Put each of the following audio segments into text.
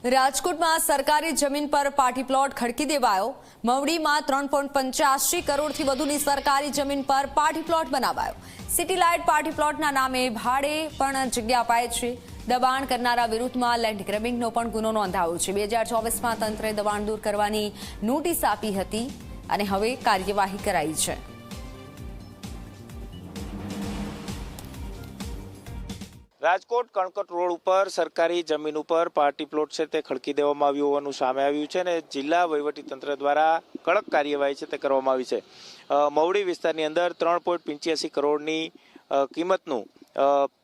રાજકોટમાં સરકારી જમીન પર પાર્ટી પ્લોટ ખડકી દેવાયો। મવડીમાં 3.85 કરોડથી વધુની સરકારી જમીન પર પાર્ટી પ્લોટ બનાવાયો। સિટી લાઇટ પાર્ટી પ્લોટના નામે ભાડે પણ જગ્યા અપાય છે। દબાણ કરનારા વિરુદ્ધમાં લેન્ડ ગ્રેબિંગનો પણ ગુનો નોંધાયો છે। 2024માં તંત્રે દબાણ દૂર કરવાની નોટિસ આપી હતી અને હવે કાર્યવાહી કરાઈ છે। રાજકોટ કણકટ રોડ ઉપર સરકારી જમીન ઉપર પાર્ટી પ્લોટ છે તે ખડકી દેવામાં આવ્યું હોવાનું સામે આવ્યું છે અને જિલ્લા વહીવટી તંત્ર દ્વારા કડક કાર્યવાહી છે તે કરવામાં આવી છે। મવડી વિસ્તારની અંદર 3.85 કરોડની કિંમતનું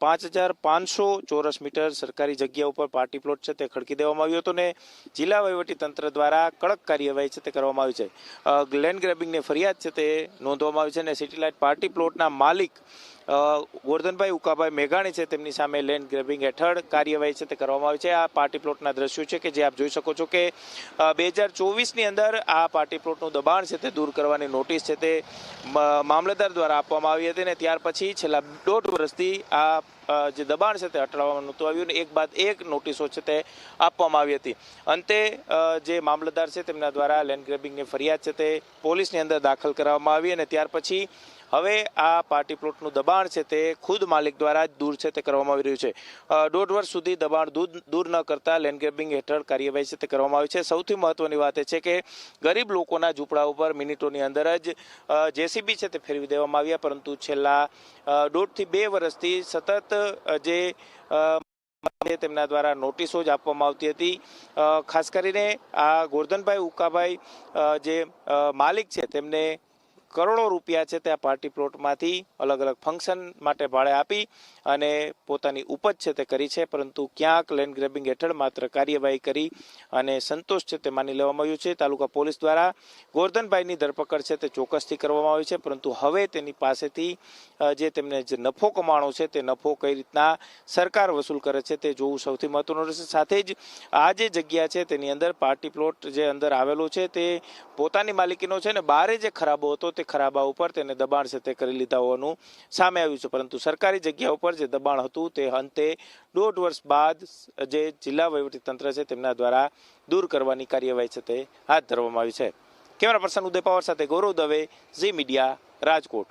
5500 ચોરસ મીટર સરકારી જગ્યા ઉપર પાર્ટી પ્લોટ છે તે ખડકી દેવામાં આવ્યો હતો ને જિલ્લા વહીવટી તંત્ર દ્વારા કડક કાર્યવાહી છે તે કરવામાં આવી છે। લેન્ડ ગ્રેબિંગની ફરિયાદ છે તે નોંધવામાં આવી છે અને સિટી લાઇટ પાર્ટી પ્લોટના માલિક ગોરધનભાઈ ઉકાભાઈ મેઘાણી છે તેમની સામે લેન્ડ ગ્રેબિંગ હેઠળ કાર્યવાહી છે તે કરવામાં આવી છે। આ પાર્ટી પ્લોટના દ્રશ્યો છે કે જે આપ જોઈ શકો છો કે 2024ની અંદર આ પાર્ટી પ્લોટનું દબાણ છે તે દૂર કરવાની નોટિસ છે તે મામલતદાર દ્વારા આપવામાં આવી હતી અને ત્યાર પછી છેલ્લા 1.5 વર્ષથી આ જે દબાણ છે તે હટાવવામાં નહોતું આવ્યું ને એક બાદ એક નોટિસો છે તે આપવામાં આવી હતી। અંતે જે મામલતદાર છે તેમના દ્વારા લેન્ડ ગ્રેબિંગની ફરિયાદ છે તે પોલીસની અંદર દાખલ કરવામાં આવી અને ત્યાર પછી હવે આ પાર્ટી પ્લોટનું દબાણ છે તે ખુદ માલિક દ્વારા જ દૂર છે તે કરવામાં આવી રહ્યું છે। 1.5 વર્ષ સુધી દબાણ દૂર ન કરતા લેન્ડ ગ્રેબિંગ હેઠળ કાર્યવાહી છે તે કરવામાં આવી છે। સૌથી મહત્વની વાત એ છે કે ગરીબ લોકોના ઝૂંપડા ઉપર મિનિટોની અંદર જ જેસીબી છે તે ફેરવી દેવામાં આવ્યા, પરંતુ છેલ્લા 1.5 થી 2 વર્ષથી સતત જે તેમના દ્વારા નોટિસો જ આપવામાં આવતી હતી। ખાસ કરીને આ ગોરધનભાઈ ઉકાભાઈ જે માલિક છે તેમને કરોડો રૂપિયા છે તે આ પાર્ટી પ્લોટમાંથી અલગ અલગ ફંક્શન માટે ભાડે આપી અને પોતાની ઉપજ છે તે કરી છે, પરંતુ ક્યાંક લેન્ડ ગ્રેબિંગ હેઠળ માત્ર કાર્યવાહી કરી અને સંતોષ છે તે માની લેવામાં આવ્યું છે। તાલુકા પોલીસ દ્વારા ગોરધનભાઈની ધરપકડ છે તે ચોક્કસથી કરવામાં આવી છે, પરંતુ હવે તેની પાસેથી જે તેમને જે નફો કમાણો છે તે નફો કઈ રીતના સરકાર વસૂલ કરે છે તે જોવું સૌથી મહત્વનું રહેશે। સાથે જ આ જે જગ્યા છે તેની અંદર પાર્ટી પ્લોટ જે અંદર આવેલો છે તે પોતાની માલિકીનો છે ને બારે જે ખરાબો હતો તે ખરાબા ઉપર તેને દબાણ છે તે કરી લીધા હોવાનું સામે આવ્યું છે, પરંતુ સરકારી જગ્યા ઉપર જે દબાણ હતું તે અંતે 1.5 વર્ષ બાદ જે જિલ્લા વહીવટી તંત્ર છે તેમના દ્વારા દૂર કરવાની કાર્યવાહી છે તે હાથ ધરવામાં આવી છે। કેમેરા પર્સન ઉદય પાવર સાથે ગૌરવ દવે, ઝી મીડિયા, રાજકોટ।